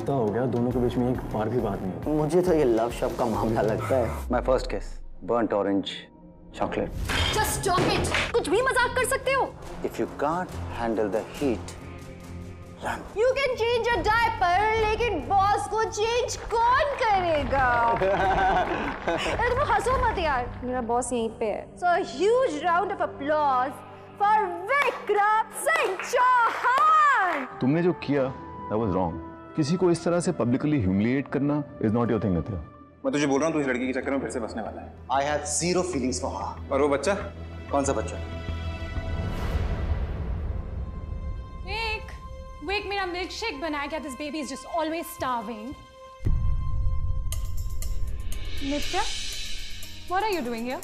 हफ्ता हो गया, दोनों के बीच में एक बार भी बात नहीं हुई। मुझे तो ये लव शव का मामला लगता है। माय फर्स्ट किस, burnt orange chocolate. Just stop it. कुछ भी मजाक कर सकते हो। If you can't handle the heat, run. You can change your diaper, लेकिन बॉस को चेंज कौन करेगा? अरे तुम हंसो मत यार, मेरा बॉस यहीं पे है। So huge round of applause for Vikram Singh Chauhan. तुमने जो किया that was wrong. किसी को इस तरह से पब्लिकली ह्यूमिलिएट करना is not your thing, नित्या। मैं तुझे बोल रहा हूँ तू इस लड़की के चक्कर में फिर से फंसने वाला है। I have zero feelings for her. और वो बच्चा? कौन सा बच्चा? Wake, मेरा मिल्कशेक बनाया क्या? This baby is just always starving. Nitya, what are you doing here?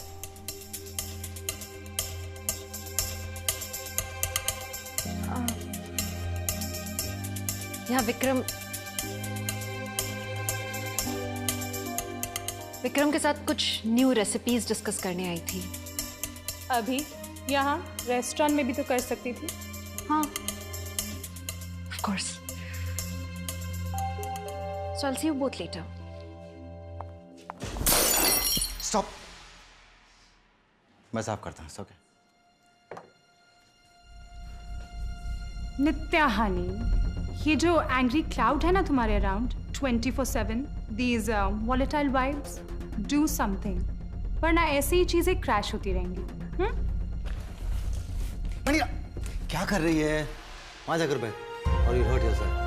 यहाँ विक्रम के साथ कुछ न्यू रेसिपीज डिस्कस करने आई थी। अभी यहाँ रेस्टोरेंट में भी तो कर सकती थी। हाँ, of course. So I'll see you both later. Stop. मैं साफ करता हूँ, ओके? नित्या हनी, ये जो एंग्री क्लाउड है ना तुम्हारे around 24/7, these volatile vibes, do something, वरना ऐसी ही चीजें क्रैश होती रहेंगी। मनीरा, क्या कर रही है? वहां जाकर बैठ। और you hurt yourself.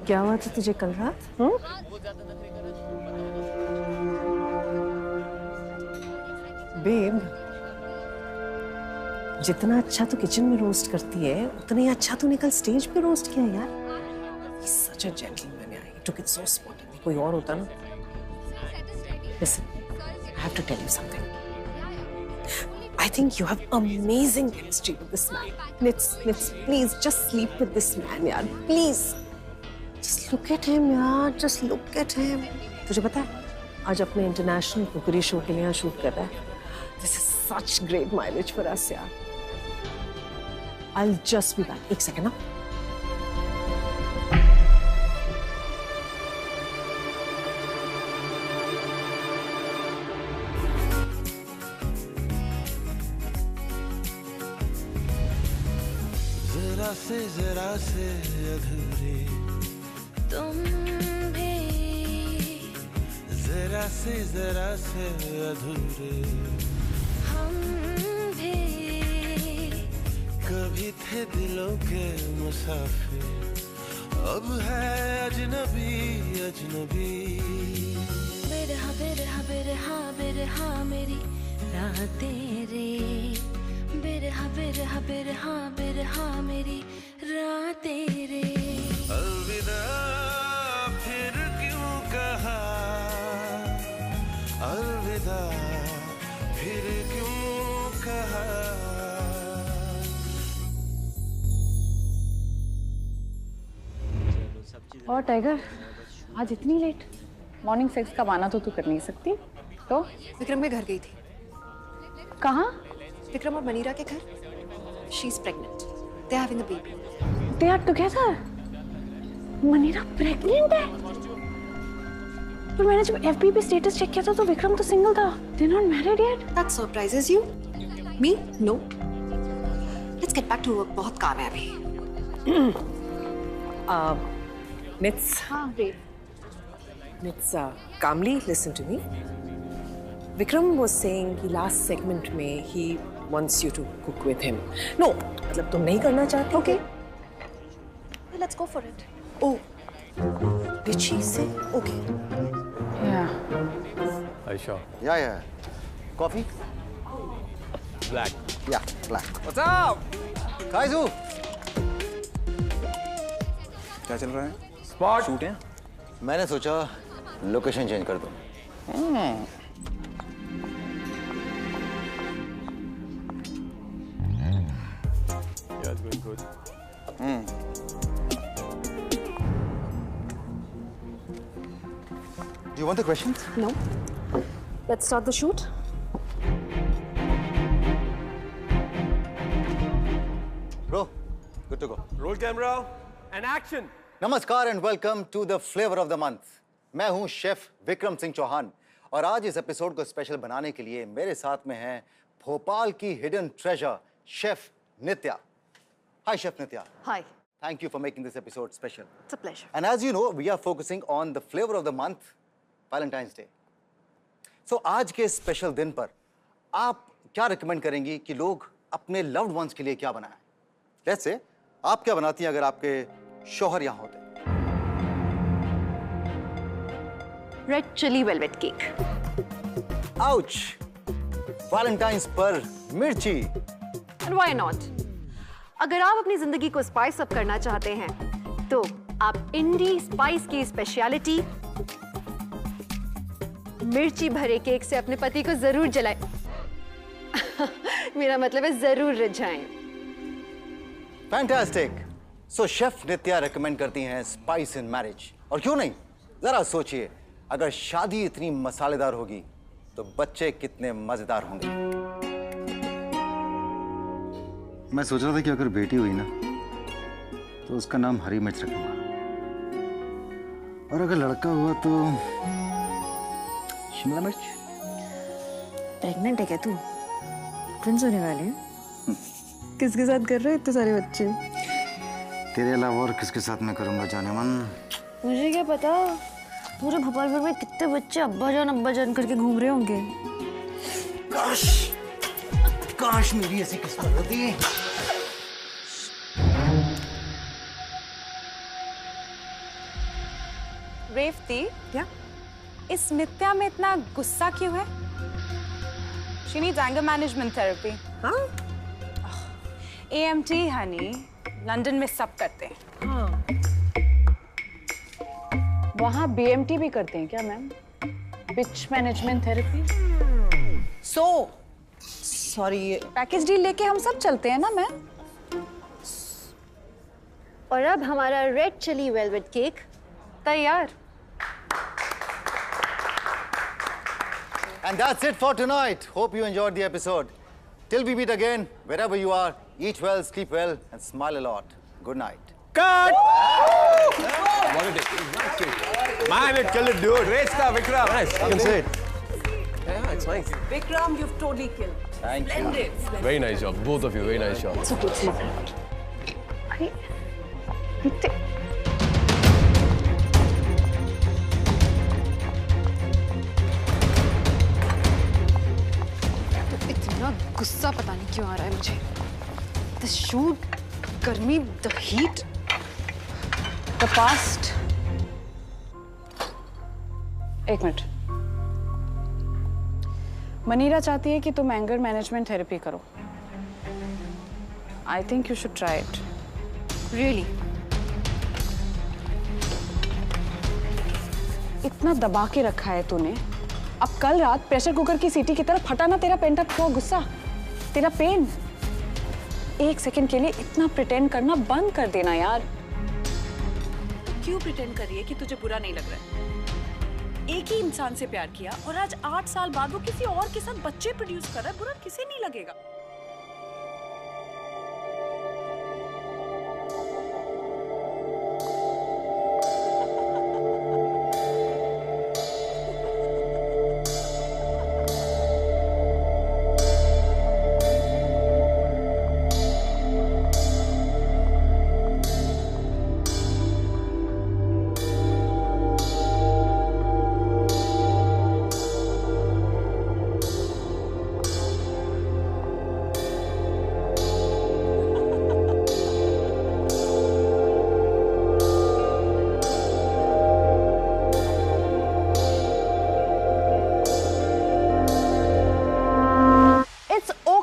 क्या हुआ था तुझे कल रात? बेब, जितना अच्छा तू किचन में रोस्ट करती है, उतना ही अच्छा तूने कल स्टेज पे रोस्ट किया यार। सच अ जेंटलमैन यार, ही टुक इट सो स्पॉटेडली। कोई और होता ना। Listen, I have to tell you something. I think you have amazing chemistry with this man. Nits, please just sleep with this man, yaar. Please. Just look at him, yaar. Just look at him. तुझे पता है, आज अपने international कुकरी show के लिए यहाँ shoot कर रहा है। This is such great mileage for us, यार. I'll just be back. एक सेकंड ना. जरा से अधूरे तुम भी, जरा से अधूरे हम भी, कभी थे दिलों के मुसाफिर, अब है अजनबी अजनबी। बिरहा बिरहा बिरहा बिरहा मेरी रातें रे, बिरहा बिरहा बिरहा बिरहा मेरी रातें रे। अलविदा फिर क्यों कहा, अलविदा फिर क्यों कहा। और टाइगर, आज इतनी लेट? मॉर्निंग सेक्स का बहाना तो तू कर नहीं सकती। तो विक्रम के घर गई थी। कहाँ? विक्रम और मनीरा के घर। She is pregnant. They are having a baby. They are together. Manira pregnant है? पर मैंने जब FB पे स्टेटस चेक किया था तो विक्रम तो सिंगल था। They're not married yet. That surprises you? Me? No. Let's get back to work. बहुत काम है अभी। Nits. हाँ, babe. Nits, calmly listen to me. Vikram was saying कि last segment में he wants you to cook with him. No, मतलब तुम नहीं करना चाहते? Okay. Let's go for it. Oh, did she say? Okay. Yeah. Aisha. Yeah. Coffee? Black. Yeah, black. What's up? Kaizu! क्या चल रहा है? Spot. शूट है? मैंने सोचा लोकेशन चेंज कर दूं। Yeah, it's going good. Do you want the questions? No. Let's start the shoot. Bro, good to go. Roll camera and action. नमस्कार and welcome to the flavour of the month. मैं हूं chef Vikram Singh Chauhan और आज इस episode को special बनाने के लिए मेरे साथ में है भोपाल की hidden treasure chef Nitya. Hi chef Nitya. Hi. Thank you for making this episode special. It's a pleasure. And as you know, we are focusing on the flavor of the month, Valentine's Day. So आज के special दिन पर आप क्या recommend करेंगी कि लोग अपने लव्ड वंस के लिए क्या बनाएं? Let's say आप क्या बनाती हैं अगर आपके शौहर यहाँ होते? Red chili velvet cake. Ouch! Valentine's पर मिर्ची. And why not? अगर आप अपनी जिंदगी को स्पाइस अप करना चाहते हैं तो आप इंडी स्पाइस की स्पेशलिटी मिर्ची भरे केक से अपने पति को जरूर जलाएं। मेरा मतलब है जरूर रिझाएं। Fantastic! So शेफ नित्या रेकमेंड करती हैं स्पाइस इन मैरिज। और क्यों नहीं? जरा सोचिए, अगर शादी इतनी मसालेदार होगी तो बच्चे कितने मजेदार होंगे। मैं सोच रहा था कि अगर बेटी हुई ना तो उसका नाम हरी मिर्च रखूंगा और अगर लड़का हुआ तो शिमला मिर्च। प्रेग्नेंट है क्या तू? ट्विंस होने वाले हैं? किसके साथ कर रहे हो इतने सारे बच्चे? तेरे अलावा और किसके साथ मैं करूंगा जाने मन? मुझे क्या पता, पूरे भोपाल भर में कितने बच्चे अब्बा जान करके घूम रहे होंगे। काश मेरी ऐसी किस्मत होती। रेवती, क्या इस नित्या में इतना गुस्सा क्यों है? She needs anger management therapy. हाँ? AMT हनी, लंदन में सब करते हैं। हाँ। वहाँ BMT भी करते हैं क्या ma'am? Which management therapy. Sorry, package deal लेके हम सब चलते हैं ना मैम। और अब हमारा रेड चिली वेलवेट केक तैयार। And that's it for tonight. Hope you enjoyed the episode. Till we meet again, wherever you are, eat well, sleep well, and smile a lot. Good night. Cut! What a day. Man, it killed it, dude. Great stuff, Vikram. Nice. You can say it. Yeah, it's nice. Vikram, you've totally killed. Thank you. Splendid. Very nice job. Both of you, very nice job. So good, so good. अरे, नित्या। इतना गुस्सा पता नहीं क्यों आ रहा है मुझे। The shoot, गर्मी, the heat, The past. एक मिनट। मनीरा चाहती है कि तुम एंगर मैनेजमेंट थेरेपी करो। I think you should try it. really? इतना दबा के रखा है तूने। अब कल रात प्रेशर कुकर की सीटी की तरह फटा ना तेरा पेंट अप हुआ गुस्सा, तेरा पेन। एक सेकंड के लिए इतना प्रिटेंड करना बंद कर देना यार। क्यों प्रिटेंड कर रही है कि तुझे बुरा नहीं लग रहा है? एक ही इंसान से प्यार किया और आज 8 साल बाद वो किसी और के साथ बच्चे प्रोड्यूस कर रहा है, बुरा किसे नहीं लगेगा?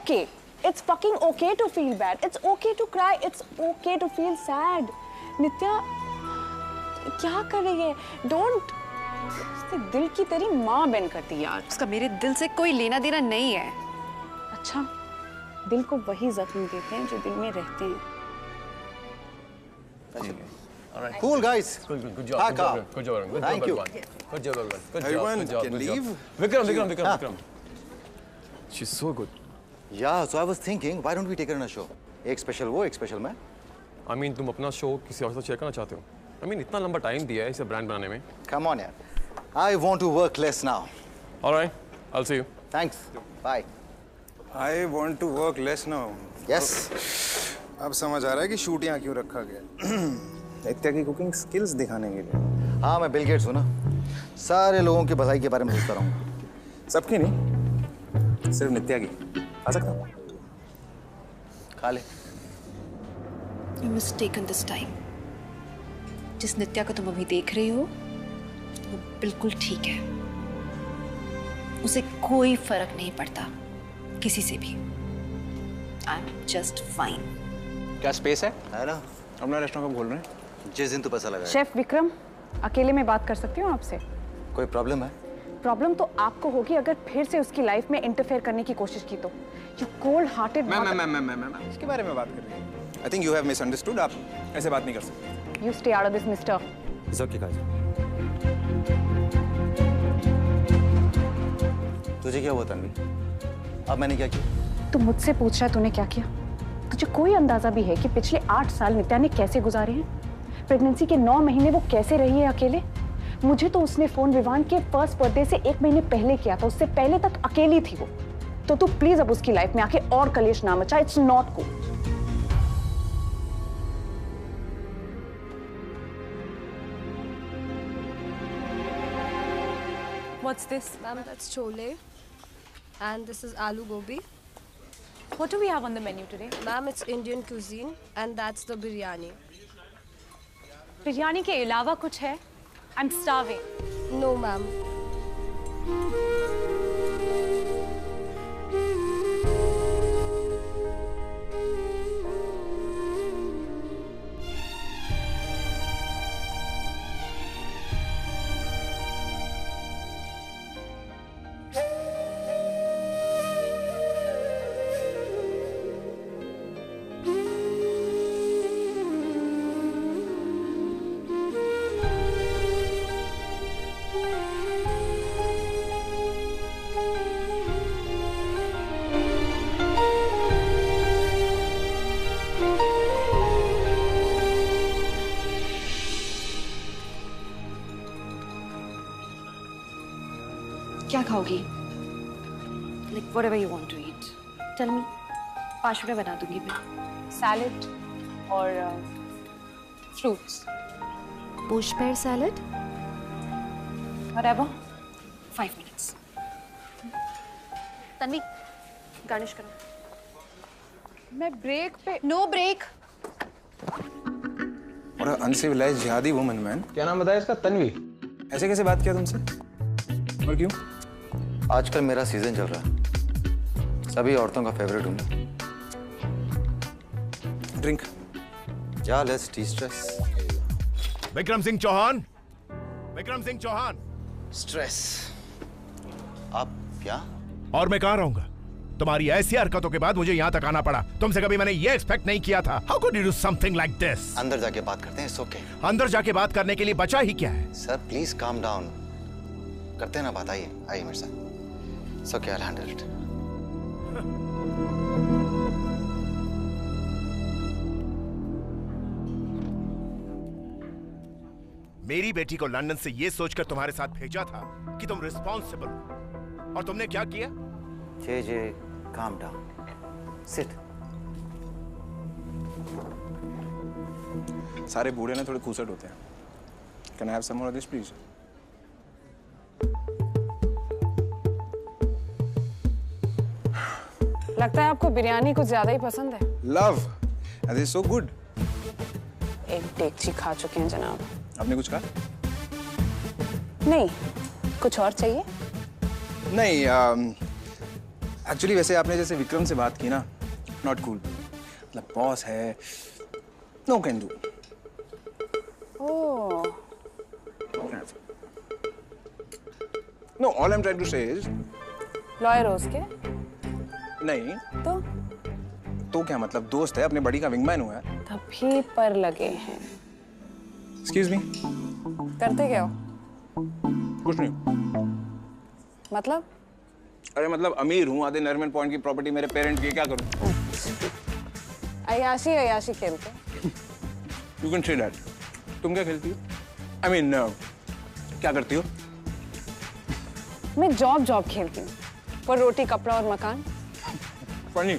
okay. It's fucking okay to feel bad. It's okay to cry. It's okay to feel sad. नित्या, क्या कर रही है? Don't. उसके दिल की तेरी माँ बहन करती यार. उसका मेरे दिल से कोई लेना देना नहीं है. अच्छा, दिल को वही जख्म देते हैं जो दिल में रहते हैं. All right. Cool guys. Good job. Good job. Thank you. Good job, everyone. Good Everyone job. can leave. Vikram. She's so good. Yeah, so I was thinking, why don't we take her on a show? एक special वो, एक special मैं. I mean, तुम अपना show किसी और से share करना चाहते हो? I mean, इतना लंबा टाइम दिया है इसे ब्रांड बनाने में. Come on यार. I want to work less now. All right. I'll see you. Thanks. Bye. I want to work less now. Yes. अब समझ आ रहा है कि शूट यहाँ क्यों रखा गया. नित्या की कुकिंग स्किल्स दिखाने के लिए. हाँ, मैं बिल गेट्स हूँ ना. सारे लोगों की भलाई के बारे में सोचता रहूँगा. सबकी नहीं, सिर्फ नित्या की. आ सकता हूँ? खा ले. You're mistaken this time. जिस नित्या को तुम अभी देख रही हो, वो बिल्कुल ठीक है. उसे कोई फर्क नहीं पड़ता किसी से भी. I'm just fine. क्या स्पेस है? है ना? अपना रेस्टोरेंट कब खोल रहे हैं? जिस दिन तू पैसा लगाए. शेफ विक्रम, अकेले में बात कर सकती हूँ आपसे? कोई प्रॉब्लम है? प्रॉब्लम तो आपको होगी अगर फिर से उसकी लाइफ में इंटरफेयर करने की कोशिश की तो. You cold-hearted. मैम, इसके बारे में बात कर रही हैं. I think you have misunderstood. आप ऐसे बात नहीं कर सकते. You stay out of this, mister. It's okay, guys. तुझे क्या हुआ तन्वी? अब मैंने क्या किया? तू मुझसे पूछ रहा है तूने क्या किया? तुझे कोई अंदाजा भी है कि पिछले 8 साल नित्या ने कैसे गुजारे हैं? प्रेगनेंसी के 9 महीने वो कैसे रही है अकेले? मुझे तो उसने फोन विवान के फर्स्ट बर्थडे से 1 महीने पहले किया था. उससे पहले तक अकेली थी वो. तो तू प्लीज अब उसकी लाइफ में आके और कलेश ना मचा. It's not cool. What's this? Ma'am, that's chole. And this is aloo gobi. What do we have on the menu today? Ma'am, it's Indian cuisine. And that's the biryani. Biryani के अलावा कुछ है? I'm starving. No, ma'am. क्या खाओगी? Like whatever you want to eat. Tell me. 5 रुपए बना दूंगी मैं. Salad और fruits. Bush pear salad. Whatever. 5 minutes. Tanvi, garnish करो. मैं ब्रेक पे. No break. और अनसिविलाइज्ड जिहादी वुमन मैन. क्या नाम बताया इसका? तन्वी. ऐसे कैसे बात किया तुमसे? और क्यों? आजकल मेरा सीजन चल रहा है. सभी औरतों का फेवरेट हूँ मैं. ड्रिंक. या let's destress. Vikram Singh Chauhan. Vikram Singh Chauhan. Stress. आप क्या? और मैं कहाँ रहूंगा? तुम्हारी ऐसी हरकतों के बाद मुझे यहाँ तक आना पड़ा. तुमसे कभी मैंने ये एक्सपेक्ट नहीं किया था. How could you do something like this? अंदर जाके बात करते हैं. It's okay. अंदर जाके बात करने के लिए बचा ही क्या है? Sir please calm down. करते हैं ना बात. आइए मेरे साथ. It's okay, I will handle it. मेरी बेटी को लंदन से ये सोचकर तुम्हारे साथ भेजा था कि तुम रिस्पॉन्सिबल हो. और तुमने क्या किया? जे काम डाउन. सिट. सारे बूढ़े ना थोड़े खूसट होते हैं. Can I have some more of this please? लगता है आपको बिरयानी कुछ ज्यादा ही पसंद है. Love. And this so good. एक डेगची खा चुके हैं जनाब. आपने कुछ कहा? नहीं. कुछ और चाहिए? नहीं. एक्चुअली वैसे आपने जैसे विक्रम से बात की ना, नॉट कूल। मतलब बॉस है, no can do. Oh, no, all I am trying to say is lawyer हो उसके? नहीं तो क्या मतलब, दोस्त है, अपने बड़ी का विंगमैन हुआ है। तभी पर लगे हैं। एक्सक्यूज मी, करते क्या हो? कुछ नहीं। मतलब? अरे मतलब अमीर हूँ, आधे नरमन पॉइंट की प्रॉपर्टी मेरे पेरेंट की, क्या करूँ? अयाशी खेलते। You can say that. तुम क्या खेलती हो? आई मीन क्या करती हो? मैं जॉब खेलती हूँ, पर रोटी, कपड़ा और मकान। फनी।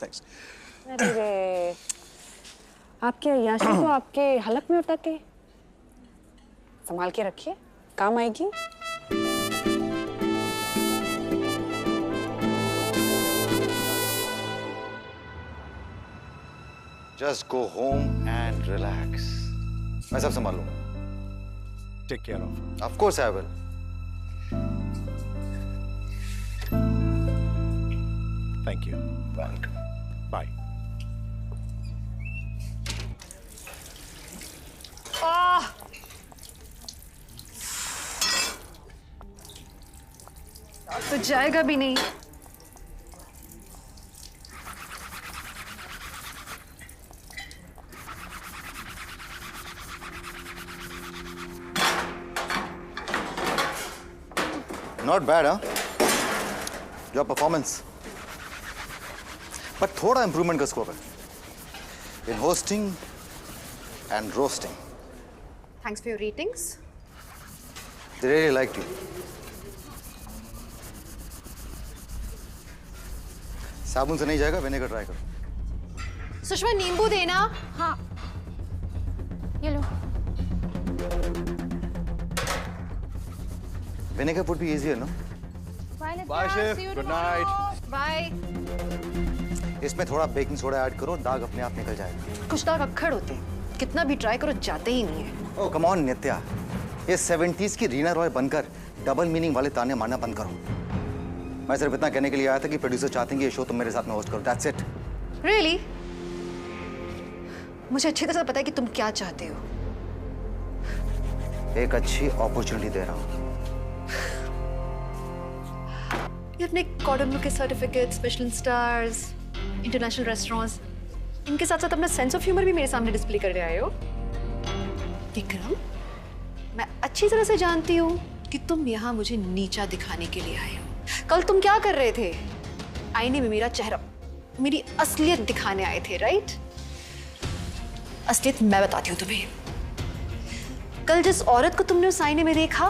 थैंक्स। अरे आपके अय्याशी तो आपके हलक में उतर के। संभाल के रखिए, काम आएगी। Just go home and relax. मैं सब संभाल लूंगा। Take care of her. Of course I will. Thank you. Welcome. Bye. तो जाएगा भी नहीं। Not bad, huh? Your performance. But थोड़ा improvement का scope है। In hosting and roasting. Thanks for your ratings. They really liked you. साबुन से नहीं जाएगा, विनेगर ट्राई करो। सुषमा नींबू देना। हाँ। ये लो। Vinegar would be easier, no? Bye, chef. Good night. Bye. इसमें थोड़ा बेकिंग सोडा ऐड करो, दाग अपने आप निकल जाएगा। कुछ दाग अक्खड़ होते हैं, कितना भी ट्राई करो जाते ही नहीं है। ओह कम ऑन नित्या, ये 70s की रीना रॉय बनकर डबल मीनिंग वाले ताने मारना बंद करो। मैं सिर्फ इतना कहने के लिए आया था कि प्रोड्यूसर चाहते हैं कि ये शो तुम मेरे साथ में होस्ट करो। That's it. Really? मुझे अच्छी तरह पता है कि तुम क्या चाहते हो। एक अच्छी अपॉर्चुनिटी दे रहा हूँ। ये अपने कॉर्डन के certificate, special stars, international restaurants, इनके साथ साथ अपना सेंस ऑफ ह्यूमर भी मेरे सामने डिस्प्ले कर रहे आए हो। विक्रम, मैं अच्छी तरह से जानती हूँ कि तुम यहाँ मुझे नीचा दिखाने के लिए आए हो। कल तुम क्या कर रहे थे? आईने में मेरा चेहरा, मेरी असलियत दिखाने आए थे, राइट? असलियत मैं बताती हूँ तुम्हें। कल जिस औरत को तुमने उस आईने में देखा,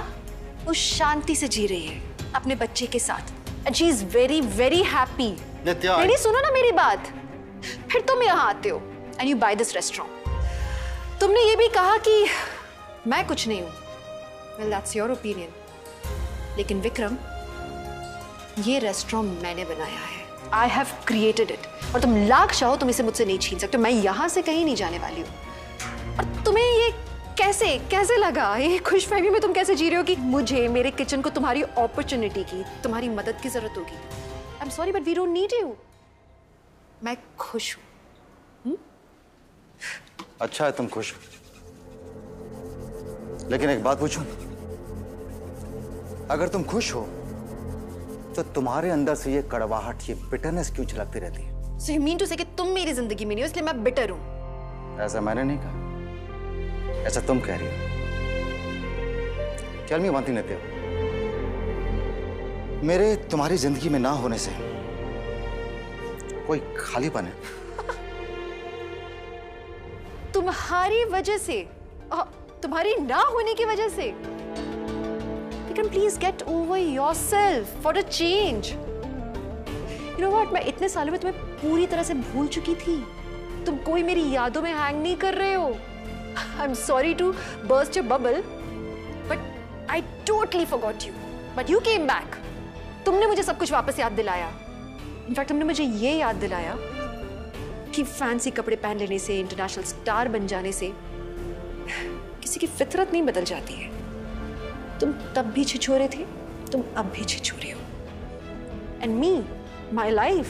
वो शांति से जी रही है अपने बच्चे के साथ। And she is very, very happy. नित्या, नहीं सुनो ना मेरी बात। फिर तुम यहाँ आते हो and you buy this restaurant. तुमने ये भी कहा कि मैं कुछ नहीं हूँ। Well, that's your opinion. लेकिन विक्रम, ये रेस्टोरेंट मैंने बनाया है। I have created it. और तुम लाख चाहो तुम इसे मुझसे नहीं छीन सकते। मैं यहाँ से कहीं नहीं जाने वाली हूँ। और तुम्हें ये कैसे लगा? ये खुशफहमी में तुम कैसे जी रहे हो कि मुझे मेरे किचन को तुम्हारी अपॉर्चुनिटी की, तुम्हारी मदद की जरूरत होगी? I am sorry but we don't need you. मैं खुश हूँ। अच्छा है तुम खुश हो, लेकिन एक बात पूछूं? अगर तुम खुश हो तो तुम्हारे अंदर से ये कड़वाहट, ये बिटरनेस क्यों झलकती रहती है? So you mean to say कि तुम मेरी जिंदगी में नहीं हो इसलिए मैं बिटर हूँ? ऐसा मैंने नहीं कहा, ऐसा तुम कह रही हो। Tell me one thing, नित्या, मेरे तुम्हारी जिंदगी में ना होने से कोई खालीपन है? तुम्हारी वजह से, तुम्हारी ना होने की वजह से? Vikram, please get over yourself for a change. You know what? मैं इतने सालों में तुम्हें पूरी तरह से भूल चुकी थी। तुम कोई मेरी यादों में हैंग नहीं कर रहे हो। I'm sorry to burst your bubble, but I totally forgot you. But you came back. तुमने मुझे सब कुछ वापस याद दिलाया। In fact, तुमने मुझे ये याद दिलाया कि ही फैंसी कपड़े पहन लेने से, इंटरनेशनल स्टार बन जाने से किसी की फितरत नहीं बदल जाती है। तुम तब भी छिछोरे थे, तुम अब भी छिछोरे हो। And me, my life,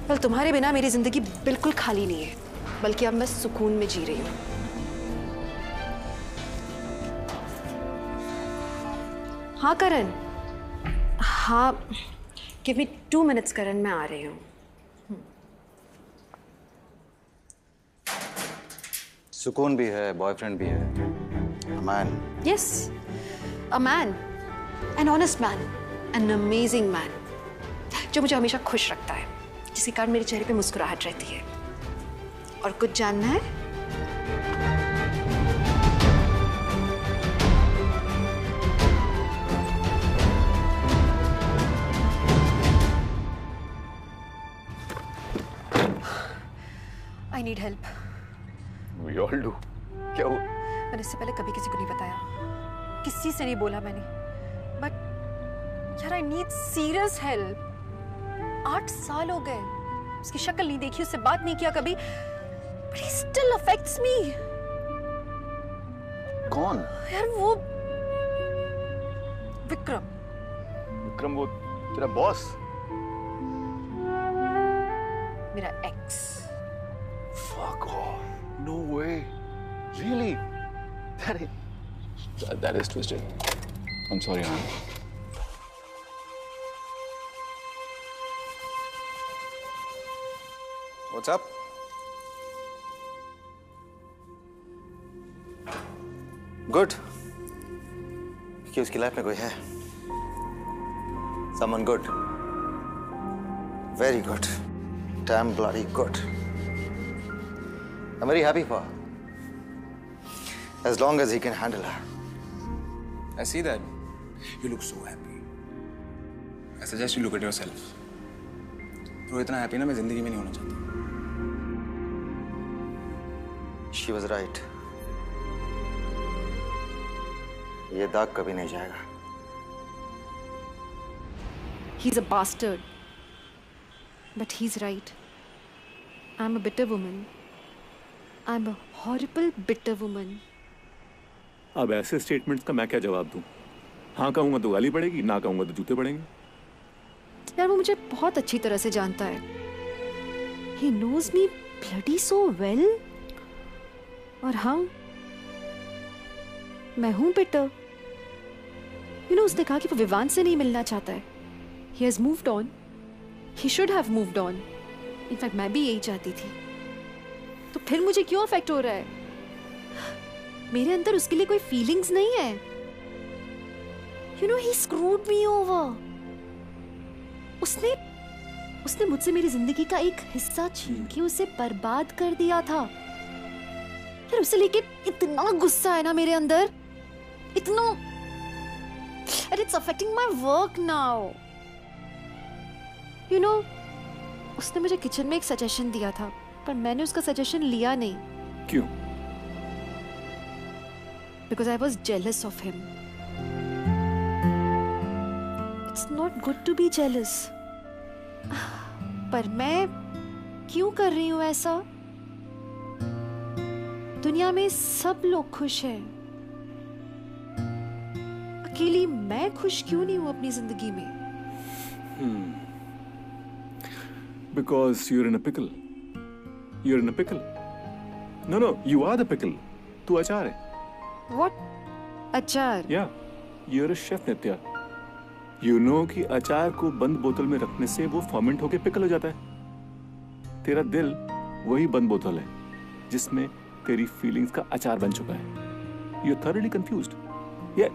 well तुम्हारे बिना मेरी जिंदगी बिल्कुल खाली नहीं है, बल्कि अब मैं सुकून में जी रही हूँ। हाँ करण, हाँ, गिव मी 2 minutes करण, मैं आ रही हूँ। सुकून भी है, बॉयफ्रेंड भी है, a man. Yes, a man, an honest man, an amazing man, जो मुझे हमेशा खुश रखता है, जिसके कारण मेरे चेहरे पे मुस्कुराहट रहती है। और कुछ जानना है? I need help. We all do. क्या हुआ? मैंने इससे पहले कभी किसी को नहीं बताया, किसी से नहीं बोला मैंने, बट यार I need serious help. 8 साल हो गए, उसकी शक्ल नहीं देखी, उससे बात नहीं किया कभी, but he still affects me. कौन? यार वो विक्रम। विक्रम वो तेरा बॉस? मेरा x. Fuck off. No way. Really? That is twisted. I'm sorry, man. What's up? Good. कि उसकी लाइफ में कोई है। Someone good. Very good. Damn bloody good. I'm very happy for her. As long as he can handle her. I see that. You look so happy. I suggest you look at yourself. तो इतना happy ना मैं जिंदगी में नहीं होना चाहता। She was right. ये दाग कभी नहीं जाएगा। He's a bastard. But he's right. I'm a bitter woman. I'm a horrible bitter woman. अब ऐसे स्टेटमेंट्स का मैं क्या जवाब दूं? हाँ कहूंगा तो गाली पड़ेगी, ना कहूंगा तो जूते पड़ेंगे। यार वो मुझे बहुत अच्छी तरह से जानता है। He knows me bloody so well. और हाँ, मैं हूँ bitter. You know, उसने कहा कि वो विवान से नहीं मिलना चाहता है। He has moved on. He should have moved on. In fact, मैं भी यही चाहती थी। तो फिर मुझे क्यों अफेक्ट हो रहा है? मेरे अंदर उसके लिए कोई फीलिंग्स नहीं है। You know, he screwed me over. उसने मुझसे मेरी जिंदगी का एक हिस्सा छीन के उसे बर्बाद कर दिया था। फिर उसे लेके इतना गुस्सा है ना मेरे अंदर, इतना, and it's affecting my work now. You know, उसने मुझे किचन में एक सजेशन दिया था, पर मैंने उसका सजेशन लिया नहीं। क्यों? Because I was jealous of him. It's not good to be jealous. पर मैं क्यों कर रही हूं ऐसा? दुनिया में सब लोग खुश हैं, अकेली मैं खुश क्यों नहीं हूं अपनी जिंदगी में? Because you're in a pickle. You're in a pickle. No, you are the pickle. तू अचार है. What? अचार? Yeah, you're a chef, Nitya. You know कि अचार को बंद बोतल में रखने से वो फर्मेंट होके पिकल हो जाता है। तेरा दिल वही बंद बोतल है जिसमें तेरी फीलिंग्स का अचार बन चुका है। You're thoroughly confused. Yeah,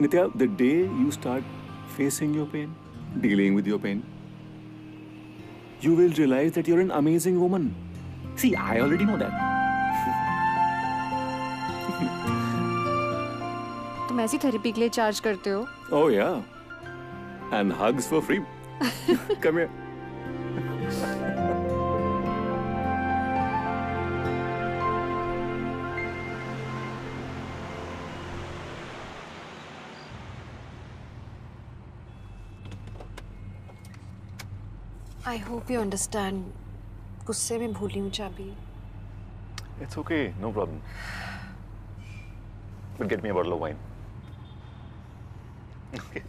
Nitya, the day you start facing your pain, dealing with your pain, you will realize that you're an amazing woman. See, I already know that. तुम ऐसी थेरेपी के लिए charge करते हो? Oh yeah, and hugs for free. Come here. I hope you understand गुस्से में भूली हूँ चाबी। It's okay, no problem. But get me a bottle of wine. Okay.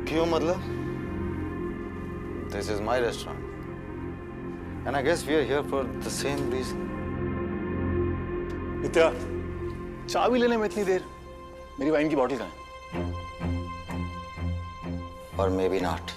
क्यों मतलब? This is my restaurant, and I guess we are here for the same reason. नित्या, चाबी लेने में इतनी देर, मेरी वाइन की बोतल कहाँ है? Or maybe not.